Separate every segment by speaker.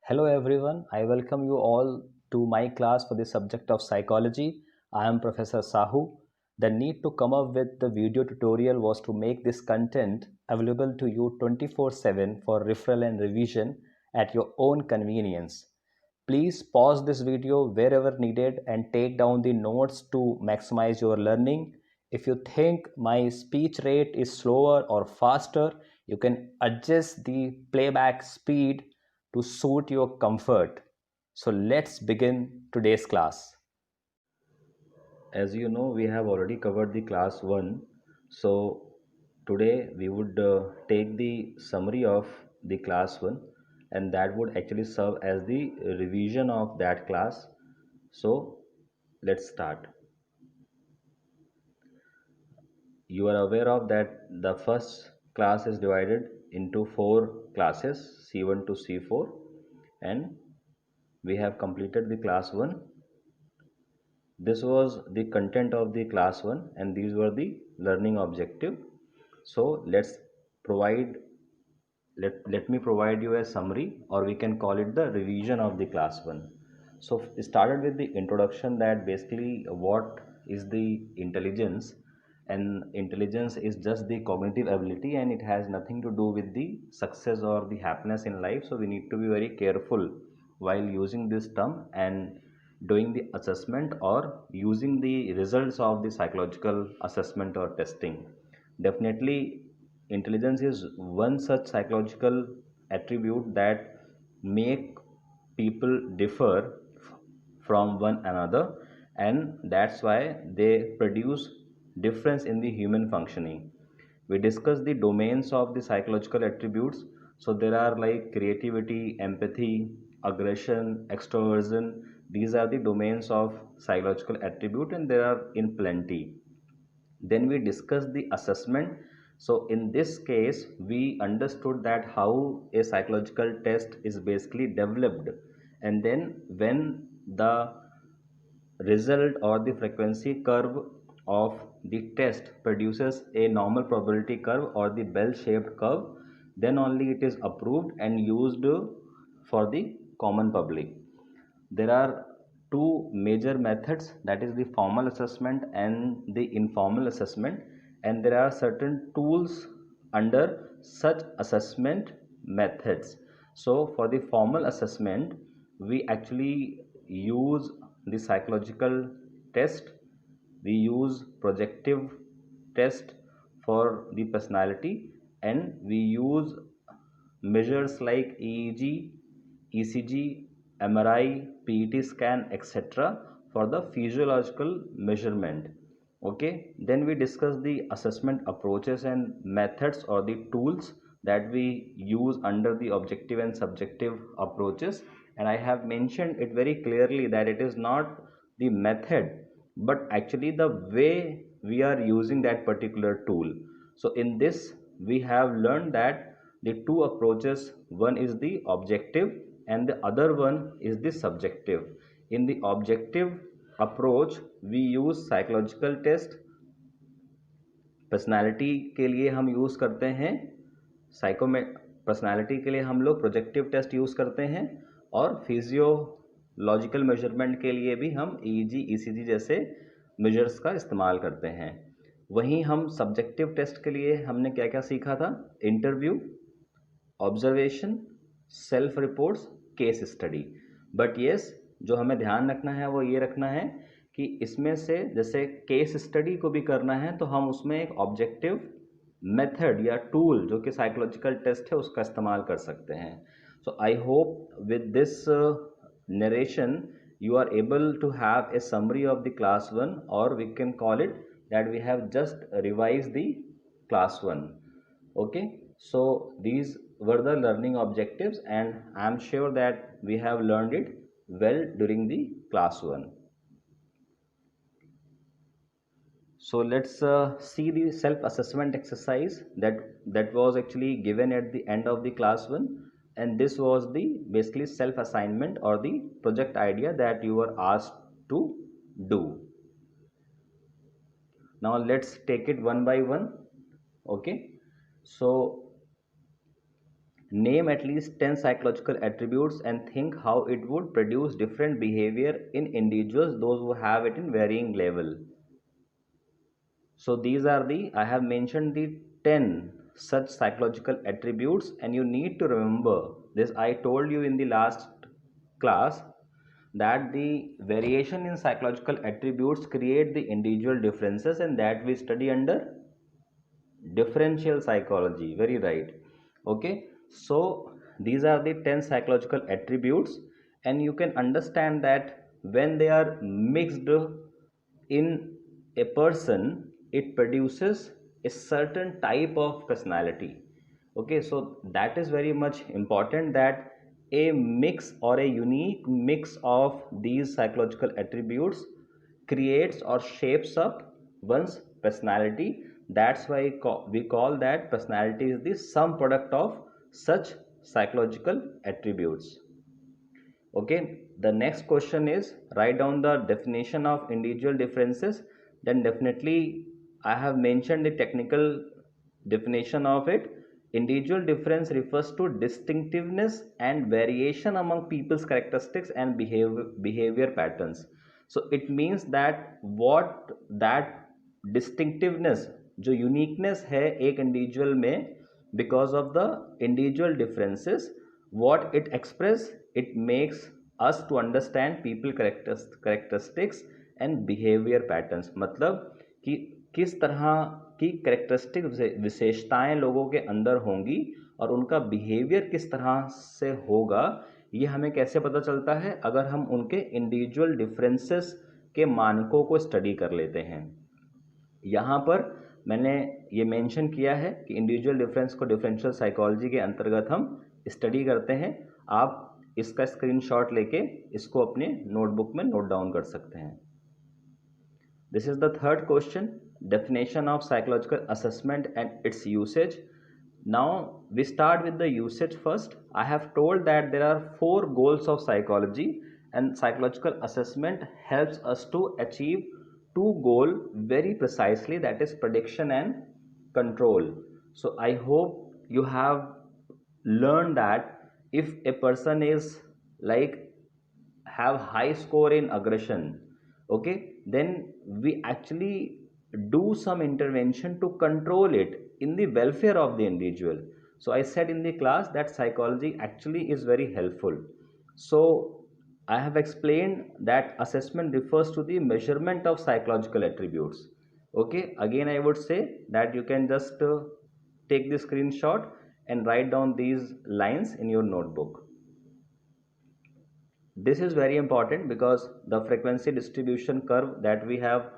Speaker 1: Hello everyone, I welcome you all to my class for the subject of psychology. I am Professor Sahu. The need to come up with the video tutorial was to make this content available to you 24/7 for referral and revision at your own convenience. Please pause this video wherever needed and take down the notes to maximize your learning. If you think my speech rate is slower or faster, you can adjust the playback speed to suit your comfort. So let's begin today's class. As you know, we have already covered the class 1. So today we would take the summary of the class 1, and that would actually serve as the revision of that class. So let's start. You are aware of that the first class is divided into 4 classes, C1 to C4, and we have completed the class 1. This was the content of the class 1 and these were the learning objective. So provide let me provide you a summary, or we can call it the revision of the class 1. So it started with the introduction, that basically what is the intelligence, and intelligence is just the cognitive ability and it has nothing to do with the success or the happiness in life. So we need to be very careful while using this term and doing the assessment or using the results of the psychological assessment or testing. Definitely intelligence is one such psychological attribute that make people differ from one another, and that's why they produce difference in the human functioning. We discuss the domains of the psychological attributes. So there are like creativity, empathy, aggression, extroversion. These are the domains of psychological attribute and there are in plenty. Then we discussed the assessment. So in this case we understood that how a psychological test is basically developed, and then when the result or the frequency curve of the test produces a normal probability curve or the bell shaped curve, then only it is approved and used for the common public. There are two major methods, that is the formal assessment and the informal assessment, and there are certain tools under such assessment methods. So for the formal assessment we actually use the psychological test, we use projective test for the personality, and we use measures like EEG, ECG, MRI, PET scan, etc. for the physiological measurement. Okay, then we discuss the assessment approaches and methods or the tools that we use under the objective and subjective approaches. And I have mentioned it very clearly that it is not the method but actually the way we are using that particular tool. So in this we have learned that the two approaches, one is the objective and the other one is the subjective. In the objective approach we use psychological test, personality के लिए हम use करते हैं साइकोमे personality के लिए हम लोग projective test use करते हैं, और फिजियोलॉजिकल मेजरमेंट के लिए भी हम ईईजी ईसीजी जैसे मेजर्स का इस्तेमाल करते हैं. वहीं हम सब्जेक्टिव टेस्ट के लिए हमने क्या क्या सीखा था? Interview, observation, self reports, case study. But yes, जो हमें ध्यान रखना है वो ये रखना है कि इसमें से जैसे केस स्टडी को भी करना है तो हम उसमें एक ऑब्जेक्टिव मेथड या टूल जो कि साइकोलॉजिकल टेस्ट है उसका इस्तेमाल कर सकते हैं. So I hope with this narration you are able to have a summary of the class 1, or we can call it that we have just revised the class 1. Okay, so these were the learning objectives and I am sure that we have learned it well during the class 1. So let's see the self-assessment exercise that was actually given at the end of the class 1, and this was the basically self-assignment or the project idea that you were asked to do. Now let's take it one by one. Okay, so name at least 10 psychological attributes and think how it would produce different behavior in individuals, those who have it in varying level. So these are the, I have mentioned the 10 such psychological attributes, and you need to remember this. I told you in the last class that the variation in psychological attributes create the individual differences, and that we study under differential psychology. Very right. Okay, so these are the 10 psychological attributes, and you can understand that when they are mixed in a person, it produces a certain type of personality. Okay, so that is very much important, that a mix or a unique mix of these psychological attributes creates or shapes up one's personality. That's why we call that personality is the sum product of such psychological attributes. Okay, the next question is write down the definition of individual differences. Then definitely I have mentioned the technical definition of it. Individual difference refers to distinctiveness and variation among people's characteristics and behavior patterns. So it means that what that distinctiveness, जो uniqueness है एक individual में, because of the individual differences, what it express, it makes us to understand people characteristics and behavior patterns. मतलब कि किस तरह की characteristic विशेषताएं लोगों के अंदर होंगी और उनका बिहेवियर किस तरह से होगा, ये हमें कैसे पता चलता है, अगर हम उनके इंडिविजुअल डिफरेंसेस के मानकों को स्टडी कर लेते हैं. यहाँ पर मैंने ये मेंशन किया है कि इंडिविजुअल डिफरेंस को डिफरेंशियल साइकोलॉजी के अंतर्गत हम स्टडी करते हैं. आप इसका स्क्रीनशॉट लेके इसको अपने नोटबुक में नोट डाउन कर सकते हैं. This is the third question, definition of psychological assessment and its usage. Now we start with the usage first. I have told that there are 4 goals of psychology, and psychological assessment helps us to achieve 2 goals very precisely, that is prediction and control. So I hope you have learned that if a person is like have high score in aggression, okay, then we actually do some intervention to control it in the welfare of the individual. So I said in the class that psychology actually is very helpful. So I have explained that assessment refers to the measurement of psychological attributes. Okay, again I would say that you can just take the screenshot and write down these lines in your notebook. This is very important because the frequency distribution curve that we have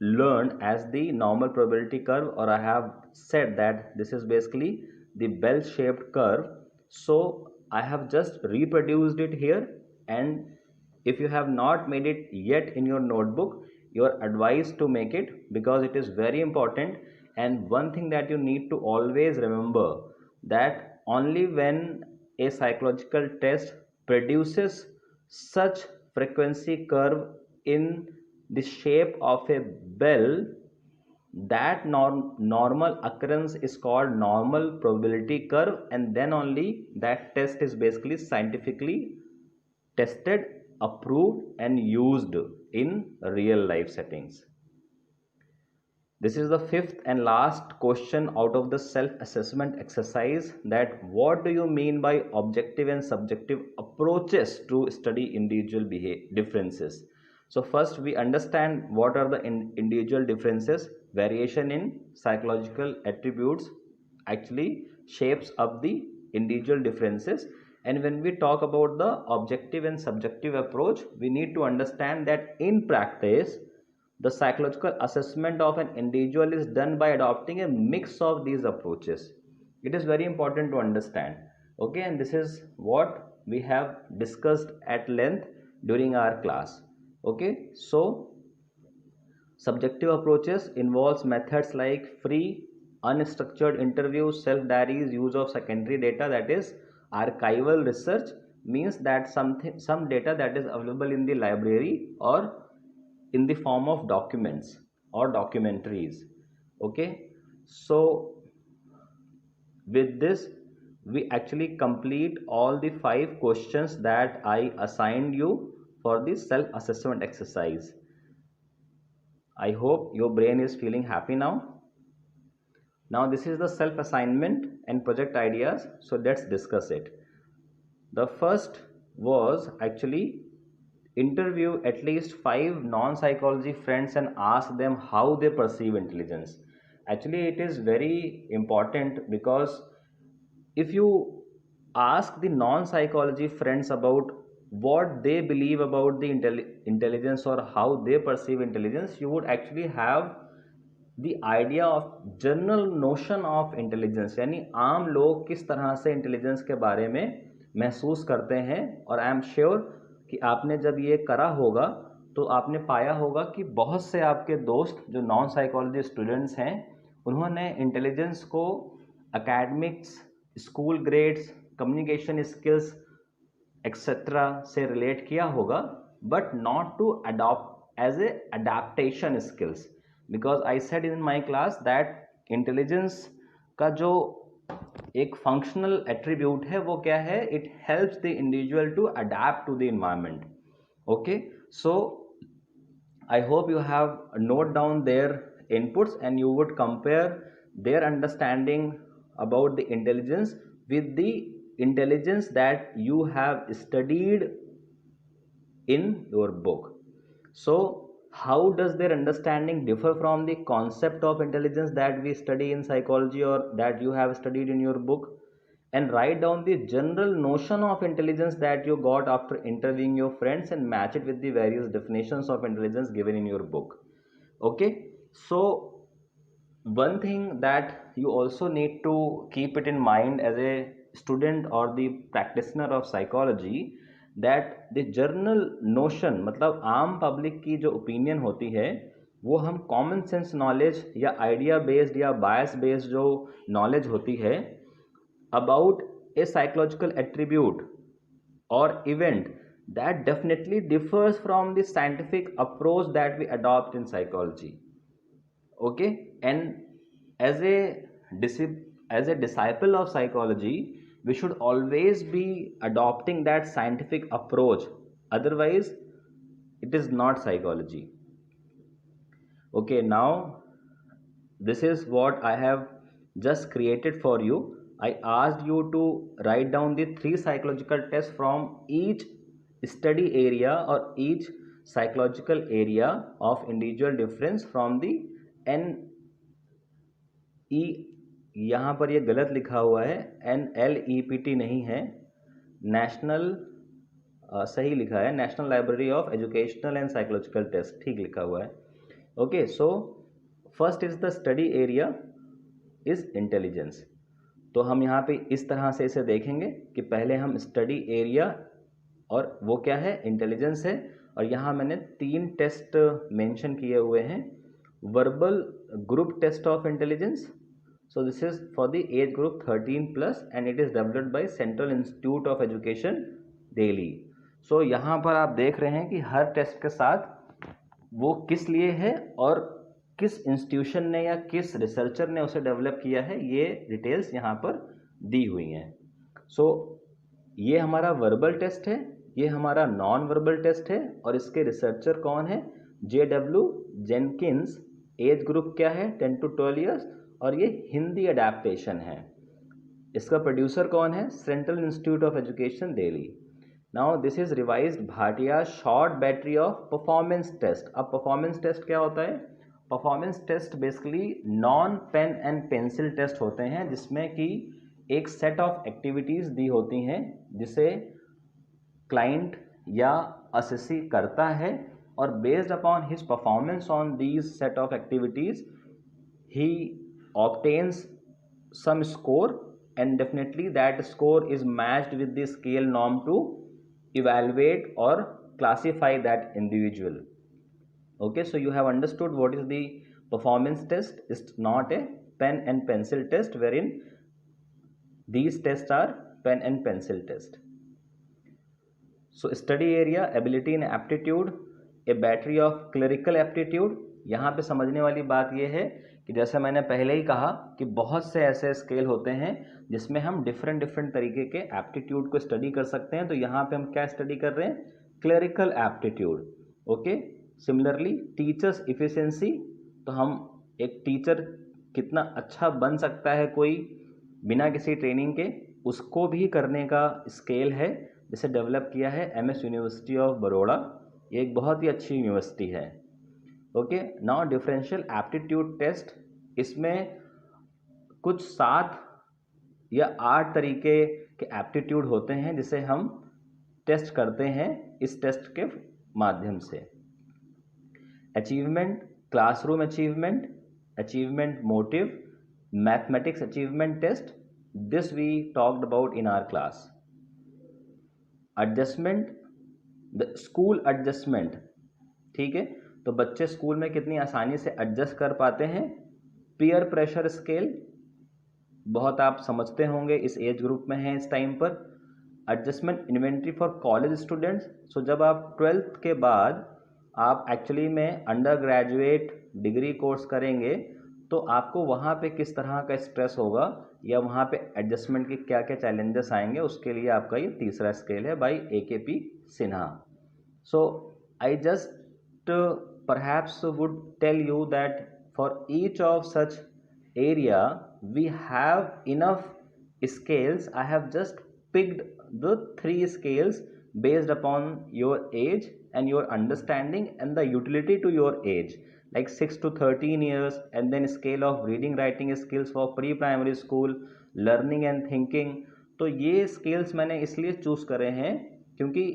Speaker 1: learned as the normal probability curve, or I have said that this is basically the bell shaped curve. So I have just reproduced it here, and if you have not made it yet in your notebook, you are advised to make it because it is very important. And one thing that you need to always remember, that only when a psychological test produces such frequency curve in the shape of a bell, that normal occurrence is called normal probability curve, and then only that test is basically scientifically tested, approved and used in real life settings. This is the 5th and last question out of the self-assessment exercise, that what do you mean by objective and subjective approaches to study individual differences. So first we understand what are the individual differences. Variation in psychological attributes actually shapes up the individual differences. And when we talk about the objective and subjective approach, we need to understand that in practice, the psychological assessment of an individual is done by adopting a mix of these approaches. It is very important to understand. Okay, and this is what we have discussed at length during our class. Okay, so subjective approaches involves methods like free, unstructured interviews, self-diaries, use of secondary data, that is archival research, means that some data that is available in the library or in the form of documents or documentaries. Okay, so with this we actually complete all the 5 questions that I assigned you for the self-assessment exercise. I hope your brain is feeling happy now. Now this is the self-assignment and project ideas, so let's discuss it. The first was actually interview at least 5 non-psychology friends and ask them how they perceive intelligence. Actually, it is very important because if you ask the non-psychology friends about what they believe about the intelligence or how they perceive intelligence, you would actually have the idea of general notion of intelligence, यानी आम लोग किस तरह से intelligence के बारे में महसूस करते हैं। और आई एम श्योर कि आपने जब ये करा होगा तो आपने पाया होगा कि बहुत से आपके दोस्त जो नॉन साइकोलॉजी स्टूडेंट्स हैं उन्होंने इंटेलिजेंस को academics, school grades, communication skills etcetera से रिलेट किया होगा, but not to adopt as a adaptation skills, because I said in my class that intelligence का जो एक फंक्शनल एट्रीब्यूट है वो क्या है, it helps the individual to adapt to the environment. Okay, so I hope you have note down their inputs and you would compare their understanding about the intelligence with the intelligence that you have studied in your book. So how does their understanding differ from the concept of intelligence that we study in psychology or that you have studied in your book? And write down the general notion of intelligence that you got after interviewing your friends and match it with the various definitions of intelligence given in your book. Okay, so one thing that you also need to keep it in mind as a student or the practitioner of psychology, that the general notion मतलब आम public की जो opinion होती है वो हम common sense knowledge या idea based या बायस बेस्ड जो नॉलेज होती है about a psychological attribute or event that definitely differs from the scientific approach that we adopt in psychology. Okay, and as a disciple of psychology, we should always be adopting that scientific approach, otherwise it is not psychology. Okay, now this is what I have just created for you. I asked you to write down the 3 psychological tests from each study area or each psychological area of individual difference from the NE, यहाँ पर ये गलत लिखा हुआ है, NLEPT नहीं है, national सही लिखा है, national library of educational and psychological test, ठीक लिखा हुआ है. Okay, so first is the study area is intelligence. तो हम यहाँ पे इस तरह से इसे देखेंगे कि पहले हम स्टडी एरिया और वो क्या है, इंटेलिजेंस है. और यहाँ मैंने 3 टेस्ट मेंशन किए हुए हैं. Verbal group test of intelligence, so this is for the age group 13+ and it is developed by Central institute of education Delhi. So यहाँ पर आप देख रहे हैं कि हर टेस्ट के साथ वो किस लिए है और किस इंस्टीट्यूशन ने या किस रिसर्चर ने उसे डेवलप किया है, ये डिटेल्स यहाँ पर दी हुई हैं. सो ये हमारा वर्बल टेस्ट है, ये हमारा नॉन वर्बल टेस्ट है और इसके रिसर्चर कौन है, JW जेनकिंस. एज ग्रुप क्या है, 10 to 12 ईयर्स और ये हिंदी अडेप्टेशन है. इसका प्रोड्यूसर कौन है, central institute of education Delhi. Now this is revised Bhatia short battery of performance test. अब परफॉर्मेंस टेस्ट क्या होता है, performance test basically non pen and pencil test होते हैं जिसमें कि एक सेट ऑफ एक्टिविटीज़ दी होती हैं जिसे क्लाइंट या असेसी करता है और based upon his performance on these set of activities he obtains some score and definitely that score is matched with the scale norm to evaluate or classify that individual. Okay, so you have understood what is the performance test. It's not a pen and pencil test wherein these tests are pen and pencil test. So study area, ability and aptitude, a battery of clerical aptitude. यहाँ पे समझने वाली बात यह है कि जैसे मैंने पहले ही कहा कि बहुत से ऐसे स्केल होते हैं जिसमें हम डिफरेंट तरीके के एप्टीट्यूड को स्टडी कर सकते हैं। तो यहाँ पे हम क्या स्टडी कर रहे हैं? Clerical aptitude. Okay, similarly teachers efficiency, तो हम एक टीचर कितना अच्छा बन सकता है कोई बिना किसी ट्रेनिंग के, उसको भी करने का स्केल है, जिसे डेवलप किया है एमएस यूनिवर्सिटी ऑफ बड़ौदा। ये एक बहुत ही अच्छी यूनिवर्सिटी है। Okay, now differential aptitude test, इसमें कुछ 7 या 8 तरीके के एप्टीट्यूड होते हैं जिसे हम टेस्ट करते हैं इस टेस्ट के माध्यम से। Achievement, classroom achievement, achievement motive, mathematics achievement test, this we talked about in our class. Adjustment, the school adjustment, ठीक है, तो बच्चे स्कूल में कितनी आसानी से एडजस्ट कर पाते हैं। पीयर प्रेशर स्केल, बहुत आप समझते होंगे, इस एज ग्रुप में हैं इस टाइम पर। Adjustment inventory for college students, so जब आप 12th के बाद आप एक्चुअली में अंडर ग्रेजुएट डिग्री कोर्स करेंगे तो आपको वहाँ पे किस तरह का स्ट्रेस होगा या वहाँ पे एडजस्टमेंट के क्या क्या चैलेंजेस आएंगे, उसके लिए आपका ये तीसरा स्केल है by AKP Sinha. So I just perhaps would tell you that for each of such area we have enough scales. I have just picked the 3 scales based upon your age and your understanding and the utility to your age, like 6 to 13 years, and then scale of reading writing skills for pre-primary school, learning and thinking। तो ये scales मैंने इसलिए choose करे हैं क्योंकि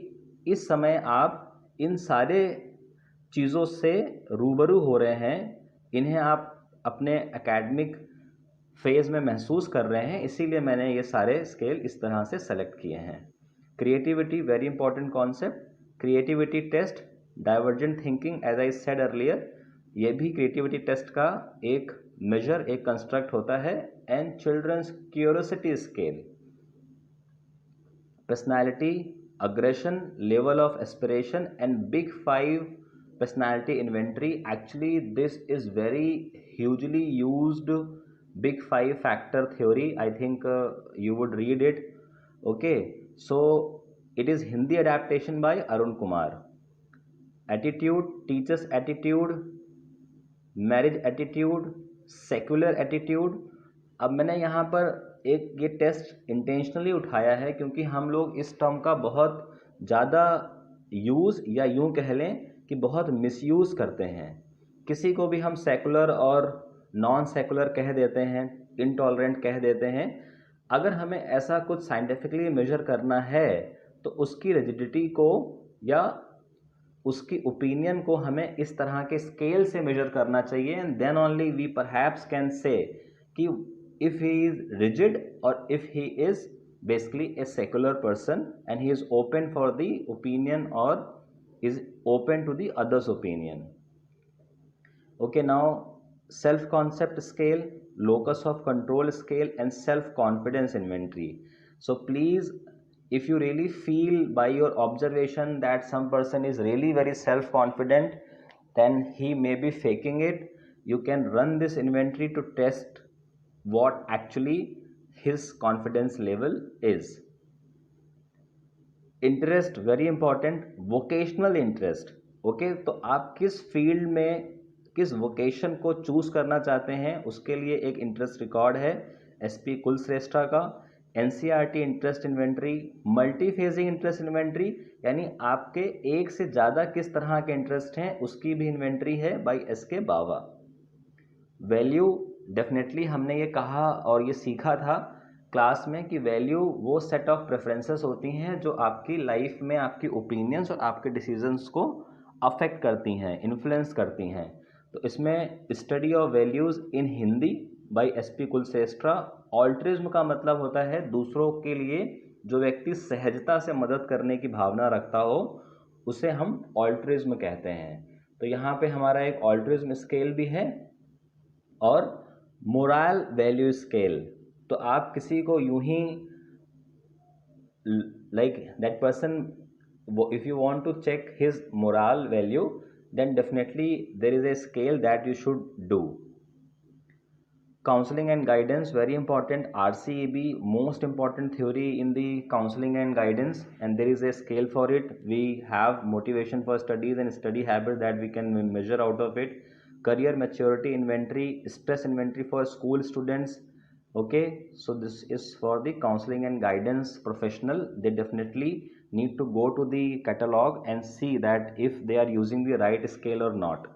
Speaker 1: इस समय आप इन सारे चीज़ों से रूबरू हो रहे हैं, इन्हें आप अपने एकेडमिक फेज़ में महसूस कर रहे हैं, इसीलिए मैंने ये सारे स्केल इस तरह से सेलेक्ट किए हैं। Creativity, very important concept. Creativity test, divergent thinking, as I said earlier, ये भी क्रिएटिविटी टेस्ट का एक मेजर, एक कंस्ट्रक्ट होता है। And children's curiosity scale, personality, aggression, level of aspiration and big 5 personality inventory. Actually this is very hugely used, big 5 factor theory. I think you would read it. Okay, so it is Hindi adaptation by Arun Kumar. Attitude, teacher's attitude, marriage attitude, secular attitude। अब मैंने यहाँ पर एक ये test intentionally उठाया है क्योंकि हम लोग इस टर्म का बहुत ज़्यादा यूज़ या यूँ कह लें कि बहुत मिसयूज़ करते हैं। किसी को भी हम सेकुलर और नॉन सेकुलर कह देते हैं, इनटॉलरेंट कह देते हैं। अगर हमें ऐसा कुछ साइंटिफिकली मेजर करना है तो उसकी रिजिडिटी को या उसकी ओपिनियन को हमें इस तरह के स्केल से मेजर करना चाहिए। And then only we perhaps can say कि इफ़ ही इज़ रिजिड और if he is basically a secular person and he is open for the opinion और is open to the others opinion. Okay, now self concept scale, locus of control scale and self confidence inventory. So please, if you really feel by your observation that some person is really very self confident, then he may be faking it. You can run this inventory to test what actually his confidence level is. Interest, very important, vocational interest. Okay, तो आप किस field में किस vocation को choose करना चाहते हैं, उसके लिए एक इंटरेस्ट रिकॉर्ड है SP कुलश्रेष्ठा का। NCERT interest inventory, multi phasing interest inventory, यानी आपके एक से ज़्यादा किस तरह के इंटरेस्ट हैं उसकी भी इन्वेंट्री है बाय SK बावा। वैल्यू, डेफिनेटली हमने ये कहा और ये सीखा था क्लास में कि वैल्यू वो सेट ऑफ प्रेफरेंसेस होती हैं जो आपकी लाइफ में आपकी ओपिनियंस और आपके डिसीजंस को अफेक्ट करती हैं, इन्फ्लुएंस करती हैं। तो इसमें study of values in Hindi by SP Kulshreshtha. Altruism का मतलब होता है दूसरों के लिए जो व्यक्ति सहजता से मदद करने की भावना रखता हो, उसे हम ऑल्ट्रिज्म कहते हैं। तो यहाँ पे हमारा एक ऑल्ट्रिज्म स्केल भी है और मोरल वैल्यू स्केल। तो आप किसी को यूं ही like that person, if you want to check his moral value, then definitely there is a scale that you should do. counseling and guidance, very important. RCEB, most important theory in the counseling and guidance, and there is a scale for it. We have motivation for studies and study habit that we can measure out of it. Career maturity inventory, stress inventory for school students. Okay, so this is for the counseling and guidance professional. They definitely need to go to the catalog and see that if they are using the right scale or not.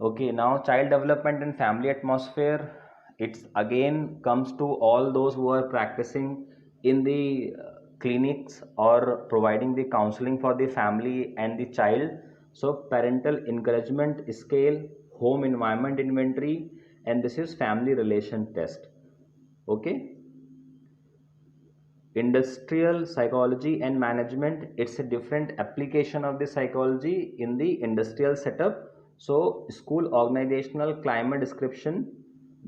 Speaker 1: Okay, now child development and family atmosphere. It's again comes to all those who are practicing in the clinics or providing the counseling for the family and the child. So parental encouragement scale, home environment inventory, and this is family relation test. Okay. Industrial psychology and management, it's a different application of the psychology in the industrial setup. So school organizational climate description,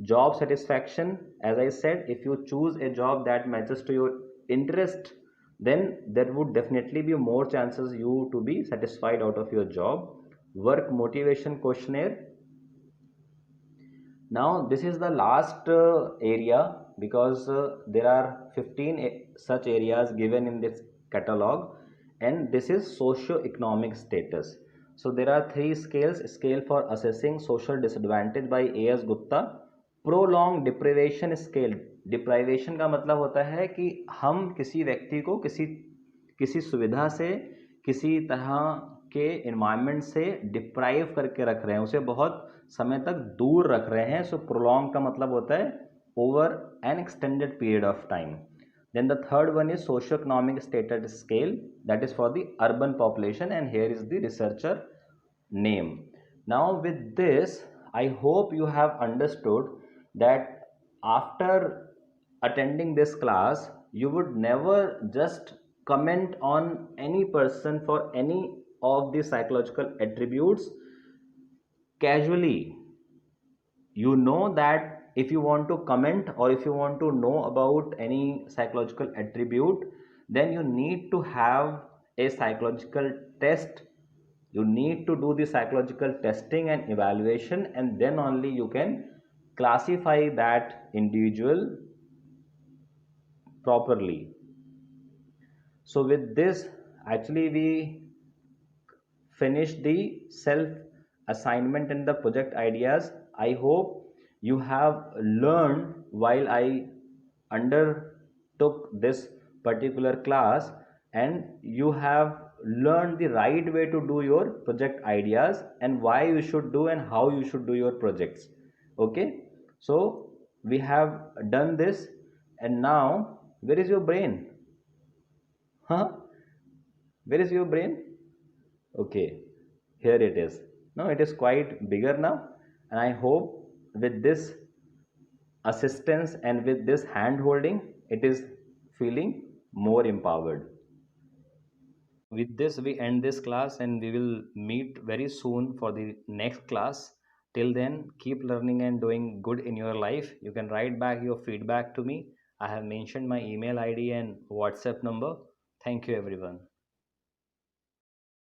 Speaker 1: job satisfaction. As I said, if you choose a job that matches to your interest, then there would definitely be more chances you to be satisfied out of your job. Work motivation questionnaire. Now this is the last area, because there are 15 such areas given in this catalog, and this is socio-economic status. So there are three scales. Scale for assessing social disadvantage by A.S. Gupta. Prolonged deprivation scale. deprivation का मतलब होता है कि हम किसी व्यक्ति को किसी किसी सुविधा से, किसी तरह के इन्वायरमेंट से डिप्राइव करके रख रहे हैं, उसे बहुत समय तक दूर रख रहे हैं. सो प्रोलॉन्ग का मतलब होता है over N extended period of time. Then the third one is socio-economic status scale, that is for the urban population, and here is the researcher name. Now with this, I hope you have understood that after attending this class, you would never just comment on any person for any of the psychological attributes casually. You know that if you want to comment or if you want to know about any psychological attribute, then you need to have a psychological test. You need to do the psychological testing and evaluation, and then only you can classify that individual properly. So with this, actually we finish the self assignment and the project ideas. I hope you have learned while I undertook this particular class, and you have learned the right way to do your project ideas and why you should do and how you should do your projects. Okay, so we have done this, and now where is your brain? Huh? Where is your brain? Okay, here it is. Now it is quite bigger now, and I hope with this assistance and with this hand holding, it is feeling more empowered. With this, we end this class, and we will meet very soon for the next class. Till then, keep learning and doing good in your life. You can write back your feedback to me. I have mentioned my email ID and WhatsApp number. Thank you, everyone.